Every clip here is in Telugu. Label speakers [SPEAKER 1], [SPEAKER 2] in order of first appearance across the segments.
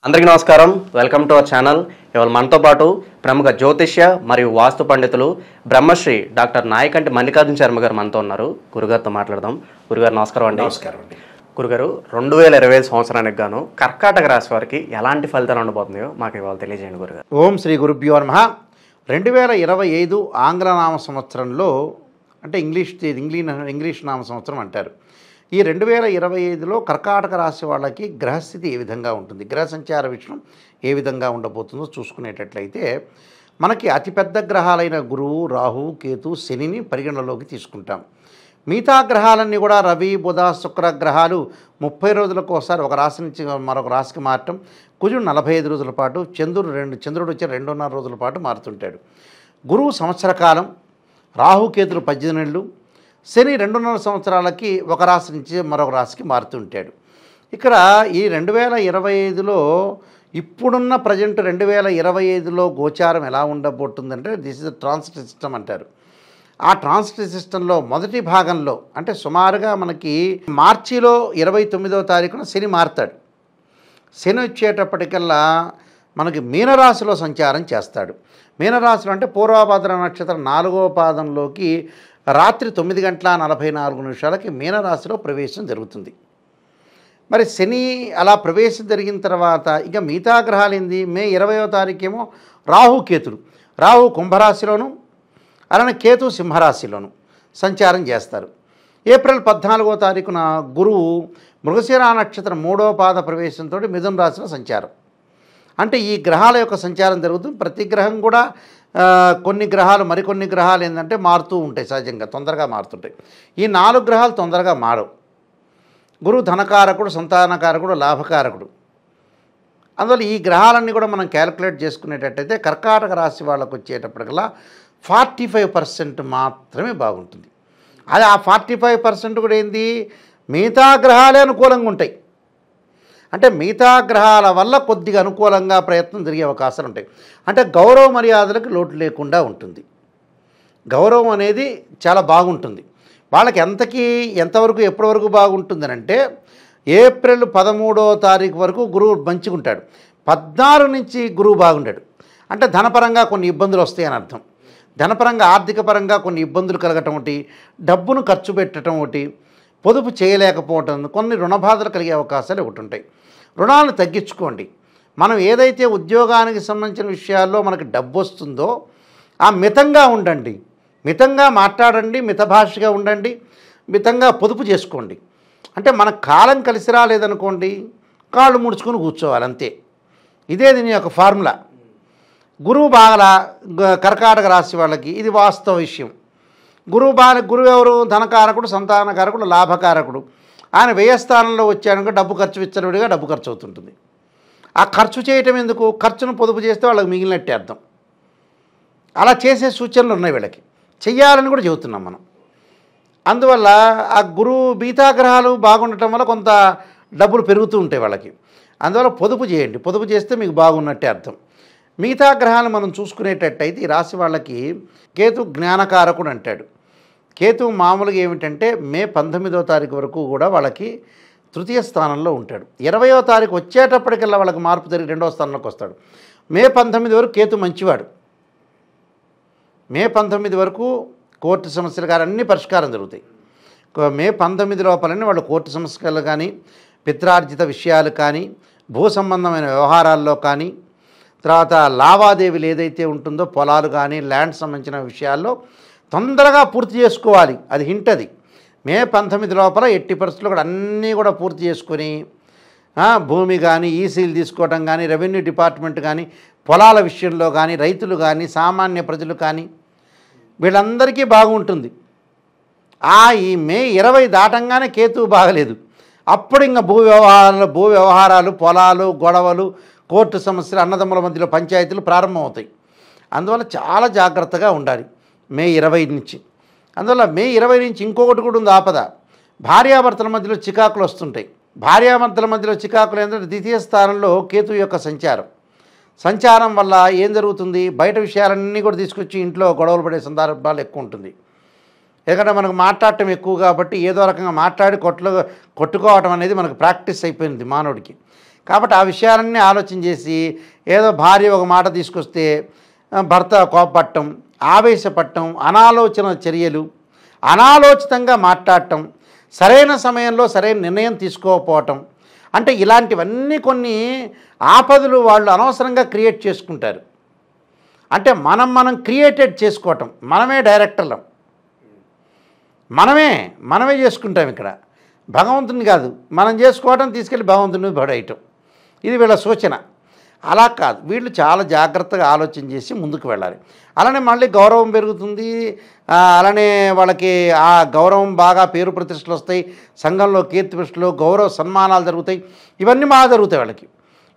[SPEAKER 1] అందరికీ నమస్కారం. Welcome to our channel. ఇవాళ మనతో పాటు ప్రముఖ జ్యోతిష్య మరియు వాస్తు పండితులు బ్రహ్మశ్రీ డాక్టర్ నాయకంటి మల్లికార్జున శర్మ గారు మనతో ఉన్నారు. గురుగారితో మాట్లాడదాం. గురుగారు నమస్కారం అండి.
[SPEAKER 2] నమస్కారం అండి.
[SPEAKER 1] గురుగారు, 2025 సంవత్సరానికి గాను కర్కాటక రాశి వారికి ఎలాంటి ఫలితాలు ఉండబోతున్నాయో మాకు ఇవాళ తెలియజేయండి గురుగారు.
[SPEAKER 2] ఓం శ్రీ గురుభ్యో నమః. 2025 ఆంగ్లనామ సంవత్సరంలో అంటే ఇంగ్లీష్ నామ సంవత్సరం అంటారు. ఈ 2025లో కర్కాటక రాశి వాళ్ళకి గ్రహస్థితి ఏ విధంగా ఉంటుంది, గ్రహ సంచార విషయం ఏ విధంగా ఉండబోతుందో చూసుకునేటట్లయితే మనకి అతిపెద్ద గ్రహాలైన గురువు, రాహు, కేతు, శనిని పరిగణలోకి తీసుకుంటాం. మిగతా గ్రహాలన్నీ కూడా రవి, బుధ, శుక్ర గ్రహాలు 30 రోజులకు ఒకసారి ఒక రాశి నుంచి మరొక రాశికి మారటం, కుజుడు 45 రోజుల పాటు, చంద్రుడు వచ్చి 2.5 రోజుల పాటు మారుతుంటాడు. గురువు సంవత్సర కాలం, రాహు, కేతులు 18 నెలలు, శని 2.5 సంవత్సరాలకి ఒక రాశి నుంచి మరొక రాశికి మారుతుంటాడు. ఇక్కడ ఈ 2025లో ఇప్పుడున్న ప్రజెంట్ 2025లో గోచారం ఎలా ఉండబోతుందంటే దిస్ ఇస్ ట్రాన్సిట్ సిస్టమ్ అంటారు. ఆ ట్రాన్సిట్ సిస్టంలో మొదటి భాగంలో అంటే సుమారుగా మనకి మార్చిలో 29వ తారీఖున శని మారుతాడు. శని వచ్చేటప్పటికల్లా మనకి మీనరాశిలో సంచారం చేస్తాడు. మీనరాశిలో అంటే పూర్వభాద్ర నక్షత్రం 4వ పాదంలోకి రాత్రి 9:44 మీనరాశిలో ప్రవేశం జరుగుతుంది. మరి శని అలా ప్రవేశం జరిగిన తర్వాత ఇక మిగతా గ్రహాలు ఏంది, మే 20వ తారీఖేమో రాహుకేతులు, రాహు కుంభరాశిలోను అలానే కేతు సింహరాశిలోను సంచారం చేస్తారు. ఏప్రిల్ 14వ తారీఖున గురువు మృగశిర నక్షత్రం 3వ పాద ప్రవేశంతో మిథున రాశిలో సంచారం. అంటే ఈ గ్రహాల యొక్క సంచారం జరుగుతుంది. ప్రతి గ్రహం కూడా మరికొన్ని గ్రహాలు ఏంటంటే మారుతూ ఉంటాయి, సహజంగా తొందరగా మారుతుంటాయి. ఈ 4 గ్రహాలు తొందరగా మారవు. గురువు ధనకారకుడు, సంతానకారకుడు, లాభకారకుడు. అందువల్ల ఈ గ్రహాలన్నీ కూడా మనం క్యాలిక్యులేట్ చేసుకునేటట్టయితే కర్కాటక రాశి వాళ్ళకు వచ్చేటప్పటికల్లా 45% మాత్రమే బాగుంటుంది. అది ఆ 45% కూడా ఏంది, మిగతా గ్రహాలే అనుకూలంగా ఉంటాయి. అంటే మిగతా గ్రహాల వల్ల కొద్దిగా అనుకూలంగా ప్రయత్నం జరిగే అవకాశాలు ఉంటాయి. అంటే గౌరవ మర్యాదలకు లోటు లేకుండా ఉంటుంది. గౌరవం అనేది చాలా బాగుంటుంది వాళ్ళకి. ఎంతవరకు ఎప్పటి వరకు బాగుంటుందని అంటే ఏప్రిల్ 13వ తారీఖు వరకు గురువు మంచిగా ఉంటాడు. 14 నుంచి గురువు బాగుంటాడు. అంటే ధనపరంగా కొన్ని ఇబ్బందులు వస్తాయని అర్థం. ధనపరంగా, ఆర్థిక పరంగా కొన్ని ఇబ్బందులు కలగటం ఒకటి, డబ్బును ఖర్చు పెట్టడం ఒకటి, పొదుపు చేయలేకపోవటం, కొన్ని రుణబాధలు కలిగే అవకాశాలు ఒకటి ఉంటాయి. రుణాలను తగ్గించుకోండి. మనం ఏదైతే ఉద్యోగానికి సంబంధించిన విషయాల్లో మనకు డబ్బు వస్తుందో ఆ మితంగా ఉండండి, మితంగా మాట్లాడండి, మితభాషగా ఉండండి, మితంగా పొదుపు చేసుకోండి. అంటే మన కాలం కలిసి రాలేదనుకోండి, కాళ్ళు ముడుచుకొని కూర్చోవాలి అంతే. ఇదే దీని యొక్క ఫార్ములా. గురువు బాగా కర్కాటక రాశి వాళ్ళకి ఇది వాస్తవ విషయం. గురువు ఎవరు, ధనకారకుడు, సంతానకారకుడు, లాభకారకుడు. ఆయన వ్యయస్థానంలో వచ్చాక డబ్బు విచ్చలవిడిగా డబ్బు ఖర్చు అవుతుంటుంది. ఆ ఖర్చు చేయటం ఎందుకు, ఖర్చును పొదుపు చేస్తే వాళ్ళకి మిగిలినట్టే అర్థం. అలా చేసే సూచనలు ఉన్నాయి వీళ్ళకి, చెయ్యాలని కూడా చెబుతున్నాం మనం. అందువల్ల ఆ గురువు మిగతా గ్రహాలు బాగుండటం వల్ల కొంత డబ్బులు పెరుగుతూ ఉంటాయి వాళ్ళకి. అందువల్ల పొదుపు చేయండి, పొదుపు చేస్తే మీకు బాగున్నట్టే అర్థం. మిగతా గ్రహాలు మనం చూసుకునేటట్టయితే ఈ రాశి వాళ్ళకి కేతు జ్ఞానకారకుడు అంటాడు. కేతు మామూలుగా ఏమిటంటే మే 19వ తారీఖు వరకు కూడా వాళ్ళకి తృతీయ స్థానంలో ఉంటాడు. 20వ తారీఖు వచ్చేటప్పటికల్లా వాళ్ళకి మార్పు జరిగి 2వ స్థానంలోకి వస్తాడు. మే 19 వరకు కేతు మంచివాడు. మే 19 వరకు కోర్టు సమస్యలు కానీ అన్నీ పరిష్కారం జరుగుతాయి. మే 19 లోపలనే వాళ్ళు కోర్టు సమస్యలు కానీ, పిత్రార్జిత విషయాలు కానీ, భూ సంబంధమైన వ్యవహారాల్లో కానీ, తర్వాత లావాదేవీలు ఏదైతే ఉంటుందో పొలాలు కానీ ల్యాండ్ సంబంధించిన విషయాల్లో తొందరగా పూర్తి చేసుకోవాలి. అది హింట్. అది మే 19 లోపల ఎట్టి పరిస్థితుల్లో కూడా అన్నీ కూడా పూర్తి చేసుకొని భూమి కానీ, ఈసీలు తీసుకోవడం కానీ, రెవెన్యూ డిపార్ట్మెంట్ కానీ, పొలాల విషయంలో కానీ, రైతులు కానీ, సామాన్య ప్రజలు కానీ వీళ్ళందరికీ బాగుంటుంది. ఈ మే 20 దాటంగానే కేతువు బాగలేదు. అప్పుడు ఇంకా భూ వ్యవహారాలు, పొలాలు, గొడవలు, కోర్టు సమస్యలు, అన్నదమ్ముల మధ్యలో పంచాయతీలు ప్రారంభమవుతాయి. అందువల్ల చాలా జాగ్రత్తగా ఉండాలి మే 20 నుంచి. అందువల్ల మే 20 నుంచి ఇంకొకటి కూడా ఉంది ఆపద. భార్యాభర్తల మధ్యలో చికాకులు వస్తుంటాయి. భార్యాభర్తల మధ్యలో చికాకులు ఏంటంటే ద్వితీయ స్థానంలో కేతు యొక్క సంచారం వల్ల ఏం జరుగుతుంది, బయట విషయాలన్నీ కూడా తీసుకొచ్చి ఇంట్లో గొడవలు పడే సందర్భాలు ఎక్కువ ఉంటుంది. ఎందుకంటే మనకు మాట్లాడటం ఎక్కువ కాబట్టి ఏదో రకంగా మాట్లాడి కొట్టుకోవటం అనేది మనకు ప్రాక్టీస్ అయిపోయింది మానవుడికి. కాబట్టి ఆ విషయాలన్నీ ఆలోచన చేసి ఏదో భార్య ఒక మాట తీసుకొస్తే భర్త కోపపడటం, ఆవేశపడటం, అనాలోచన చర్యలు, అనాలోచితంగా మాట్లాడటం, సరైన సమయంలో సరైన నిర్ణయం తీసుకోకపోవటం, అంటే ఇలాంటివన్నీ కొన్ని ఆపదలు వాళ్ళు అనవసరంగా క్రియేట్ చేసుకుంటారు. అంటే మనం క్రియేటెడ్ చేసుకోవటం, మనమే డైరెక్టర్లం, మనమే చేసుకుంటాం. ఇక్కడ భగవంతుని కాదు, మనం చేసుకోవటం తీసుకెళ్ళి భగవంతుని పడేయటం, ఇది వీళ్ళ సూచన. అలా కాదు, వీళ్ళు చాలా జాగ్రత్తగా ఆలోచన చేసి ముందుకు వెళ్ళాలి. అలానే మళ్ళీ గౌరవం పెరుగుతుంది, అలానే వాళ్ళకి ఆ గౌరవం బాగా పేరు ప్రతిష్టలు వస్తాయి, సంఘంలో కీర్తి ప్రతిష్టలు, గౌరవ సన్మానాలు జరుగుతాయి, ఇవన్నీ బాగా జరుగుతాయి వాళ్ళకి.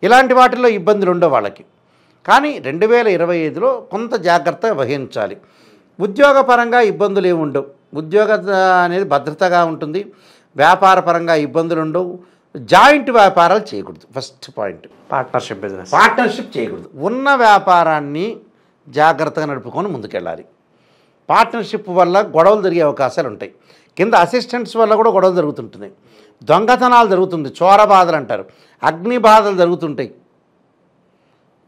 [SPEAKER 2] ఇలాంటి వాటిల్లో ఇబ్బందులు ఉండవు వాళ్ళకి. కానీ 2025లో కొంత జాగ్రత్త వహించాలి. ఉద్యోగపరంగా ఇబ్బందులు ఏమి ఉండవు, ఉద్యోగ అనేది భద్రతగా ఉంటుంది, వ్యాపారపరంగా ఇబ్బందులు ఉండవు. జాయింట్ వ్యాపారాలు చేయకూడదు, ఫస్ట్ పాయింట్. పార్ట్నర్షిప్ చేయకూడదు. ఉన్న వ్యాపారాన్ని జాగ్రత్తగా నడుపుకొని ముందుకెళ్ళాలి. పార్ట్నర్షిప్ వల్ల గొడవలు జరిగే అవకాశాలు ఉంటాయి. కింద అసిస్టెంట్స్ వల్ల కూడా గొడవలు జరుగుతుంటున్నాయి, దొంగతనాలు జరుగుతుంది, చోర బాధలు అంటారు, అగ్ని బాధలు జరుగుతుంటాయి.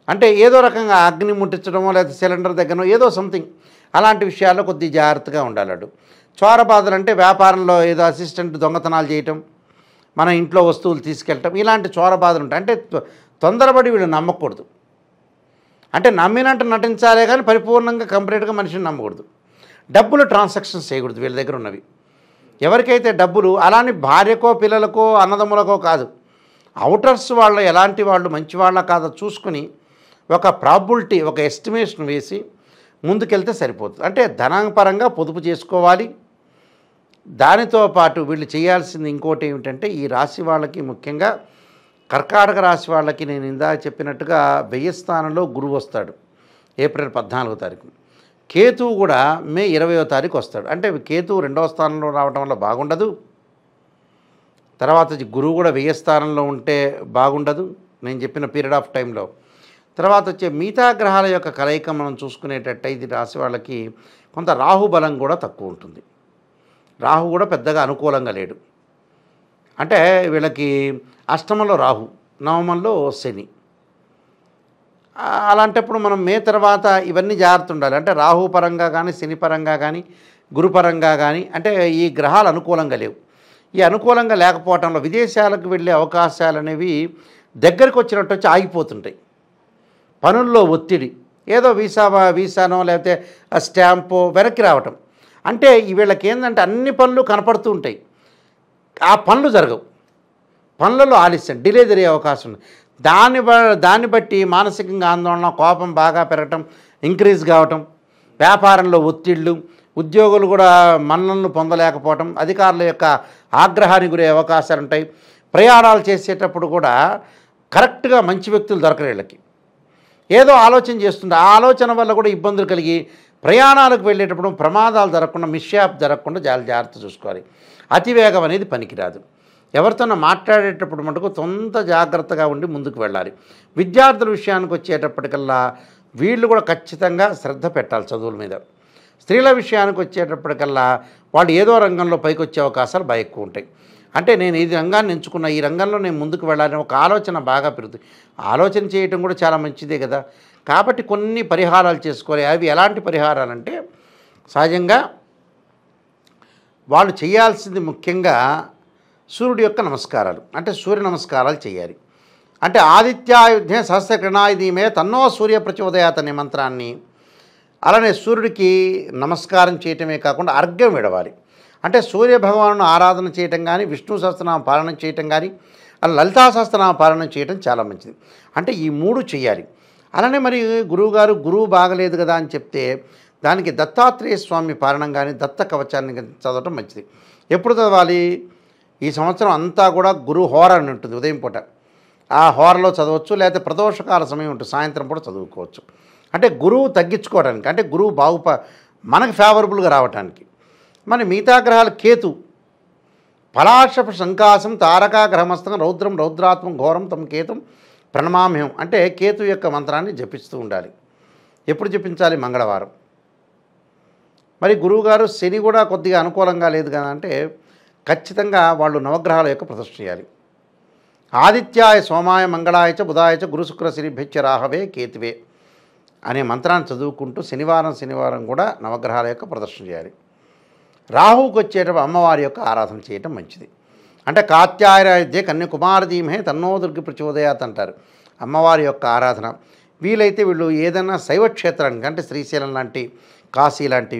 [SPEAKER 2] అంటే ఏదో రకంగా అగ్ని ముట్టించడమో లేదా సిలిండర్ దగ్గరనో ఏదో సంథింగ్, అలాంటి విషయాల్లో కొద్దిగా జాగ్రత్తగా ఉండాలి. చోర బాధలు అంటే వ్యాపారంలో ఏదో అసిస్టెంట్ దొంగతనాలు చేయటం, మన ఇంట్లో వస్తువులు తీసుకెళ్ళటం, ఇలాంటి చోర బాధలు ఉంటాయి. అంటే తొందరపడి వీళ్ళు నమ్మకూడదు. అంటే నమ్మినట్టు నటించాలే కానీ పరిపూర్ణంగా కంప్లీట్గా మనిషిని నమ్మకూడదు. డబ్బులు ట్రాన్సాక్షన్స్ చేయకూడదు వీళ్ళ దగ్గర ఉన్నవి. ఎవరికైతే డబ్బులు, అలానే భార్యకో పిల్లలకో అన్నదమ్ములకో కాదు, అవుటర్స్ వాళ్ళు ఎలాంటి వాళ్ళు మంచి వాళ్ళ కాదో చూసుకుని ఒక ప్రాబిలిటీ, ఒక ఎస్టిమేషన్ వేసి ముందుకెళ్తే సరిపోతుంది. అంటే ధనపరంగా పొదుపు చేసుకోవాలి. దానితో పాటు వీళ్ళు చేయాల్సింది ఇంకోటి ఏమిటంటే, ఈ రాశి వాళ్ళకి ముఖ్యంగా కర్కాటక రాశి వాళ్ళకి నేను ఇందాక చెప్పినట్టుగా 10వ స్థానంలో గురువు వస్తాడు ఏప్రిల్ 14వ తారీఖు. కేతువు కూడా మే 20వ తారీఖు వస్తాడు. అంటే కేతువు 2వ స్థానంలో రావడం వల్ల బాగుండదు. తర్వాత గురువు కూడా 10వ స్థానంలో ఉంటే బాగుండదు నేను చెప్పిన పీరియడ్ ఆఫ్ టైంలో. తర్వాత వచ్చే మిగతా గ్రహాల యొక్క కలయిక మనం చూసుకునేటట్టు ఇది రాశి వాళ్ళకి కొంత రాహు బలం కూడా తక్కువ ఉంటుంది. రాహు కూడా పెద్దగా అనుకూలంగా లేడు. అంటే వీళ్ళకి అష్టమంలో రాహు, నవమంలో శని. అలాంటప్పుడు మనం మే తర్వాత ఇవన్నీ జాగ్రత్త ఉండాలి. అంటే రాహు పరంగా కానీ, శని పరంగా కానీ, గురుపరంగా కానీ, అంటే ఈ గ్రహాలు అనుకూలంగా లేవు. ఈ అనుకూలంగా లేకపోవటంలో విదేశాలకు వెళ్ళే అవకాశాలు అనేవి దగ్గరికి వచ్చినట్టు వచ్చి ఆగిపోతుంటాయి. పనుల్లో ఒత్తిడి, ఏదో వీసానో లేకపోతే స్టాంపో వెనక్కి రావటం. అంటే వీళ్ళకి ఏంటంటే అన్ని పనులు కనపడుతూ ఉంటాయి, ఆ పనులు జరగవు, పనులలో ఆలస్యం, డిలే జరిగే అవకాశం ఉంది. దాన్ని బట్టి మానసికంగా ఆందోళన, కోపం బాగా పెరగటం, ఇంక్రీజ్ కావటం, వ్యాపారంలో ఒత్తిళ్ళు, ఉద్యోగులు కూడా మన్ననలు పొందలేకపోవటం, అధికారుల యొక్క ఆగ్రహానికి గురే అవకాశాలు ఉంటాయి. ప్రయాణాలు చేసేటప్పుడు కూడా కరెక్ట్గా మంచి వ్యక్తులు దొరకరు వీళ్ళకి. ఏదో ఆలోచన చేస్తుంది, ఆ ఆలోచన వల్ల కూడా ఇబ్బందులు కలిగి ప్రయాణాలకు వెళ్ళేటప్పుడు ప్రమాదాలు జరగకుండా, మిస్షాప్ జరగకుండా చాలా జాగ్రత్త చూసుకోవాలి. అతివేగం అనేది పనికిరాదు. ఎవరితోనో మాట్లాడేటప్పుడు మటుకు కొంత జాగ్రత్తగా ఉండి ముందుకు వెళ్ళాలి. విద్యార్థుల విషయానికి వచ్చేటప్పటికల్లా వీళ్ళు కూడా ఖచ్చితంగా శ్రద్ధ పెట్టాలి చదువుల మీద. స్త్రీల విషయానికి వచ్చేటప్పటికల్లా వాళ్ళు ఏదో రంగంలో పైకి వచ్చే అవకాశాలు బాగా ఎక్కువ ఉంటాయి. అంటే నేను ఈ రంగాన్ని ఎంచుకున్న, ఈ రంగంలో నేను ముందుకు వెళ్ళాలని ఒక ఆలోచన బాగా పెరుగుతుంది. ఆలోచన చేయటం కూడా చాలా మంచిదే కదా. కాబట్టి కొన్ని పరిహారాలు చేసుకోవాలి. అవి ఎలాంటి పరిహారాలంటే, సహజంగా వాళ్ళు చేయాల్సింది ముఖ్యంగా సూర్యుడి యొక్క నమస్కారాలు, అంటే సూర్య నమస్కారాలు చేయాలి. అంటే ఆదిత్యాయుధ్య సహస్రకిరణాయుధీమే తన్నో సూర్య ప్రచోదయాత్ అనే మంత్రాన్ని, అలానే సూర్యుడికి నమస్కారం చేయటమే కాకుండా అర్ఘ్యం విడవాలి. అంటే సూర్య భగవాను ఆరాధన చేయటం కానీ, విష్ణు సహస్రనామ పాలన చేయటం కానీ, అలా లలితా సహస్రనామ పాలన చేయటం చాలా మంచిది. అంటే ఈ 3 చేయాలి. అలానే మరి గురువు బాగలేదు కదా అని చెప్తే దానికి దత్తాత్రేయ స్వామి పాలనం కానీ, దత్త కవచాన్ని చదవటం మంచిది. ఎప్పుడు చదవాలి? ఈ సంవత్సరం అంతా కూడా గురు హోర అని ఉంటుంది, ఉదయం పూట ఆ హోరలో చదవచ్చు, లేకపోతే ప్రదోషకాల సమయం ఉంటుంది, సాయంత్రం పూట చదువుకోవచ్చు. అంటే గురువు తగ్గించుకోవడానికి, అంటే గురువు మనకు ఫేవరబుల్గా రావడానికి. మరి మిగతా గ్రహాలు కేతు పలాశప సంకాసం తారకా గ్రహమస్తం రౌద్రం రౌద్రాత్మం ఘోరం తమ కేతుం ప్రణమామ్యం. అంటే కేతు యొక్క మంత్రాన్ని జపిస్తూ ఉండాలి. ఎప్పుడు జపించాలి? మంగళవారం. మరి గురువుగారు శని కూడా కొద్దిగా అనుకూలంగా లేదు కదా అంటే ఖచ్చితంగా వాళ్ళు నవగ్రహాల యొక్క ప్రదర్శన చేయాలి. ఆదిత్యాయ సోమాయ మంగళాయ చ బుధాయ చ గురు శుక్ర శనిభ్యచ్చ రాహవే కేతువే అనే మంత్రాన్ని చదువుకుంటూ శనివారం కూడా నవగ్రహాల యొక్క ప్రదర్శన చేయాలి. రాహువుకి వచ్చేటప్పుడు అమ్మవారి యొక్క ఆరాధన చేయటం మంచిది. అంటే కాత్యాయరాధ్యే కన్యకుమారధీమహే తన్నో దుర్గి ప్రచోదయాత్ అంటారు. అమ్మవారి యొక్క ఆరాధన వీలైతే వీళ్ళు ఏదైనా శైవ క్షేత్రానికి అంటే శ్రీశైలం లాంటి కాశీ లాంటి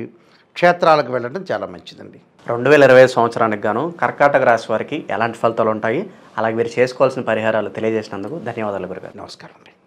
[SPEAKER 2] క్షేత్రాలకు వెళ్ళడం చాలా మంచిదండి.
[SPEAKER 1] 2025 సంవత్సరానికి గాను కర్కాటక రాశి వారికి ఎలాంటి ఫలితాలు ఉంటాయి, అలాగే మీరు చేసుకోవాల్సిన పరిహారాలు తెలియజేసినందుకు ధన్యవాదాలు గురుగారు.
[SPEAKER 2] నమస్కారం అండి.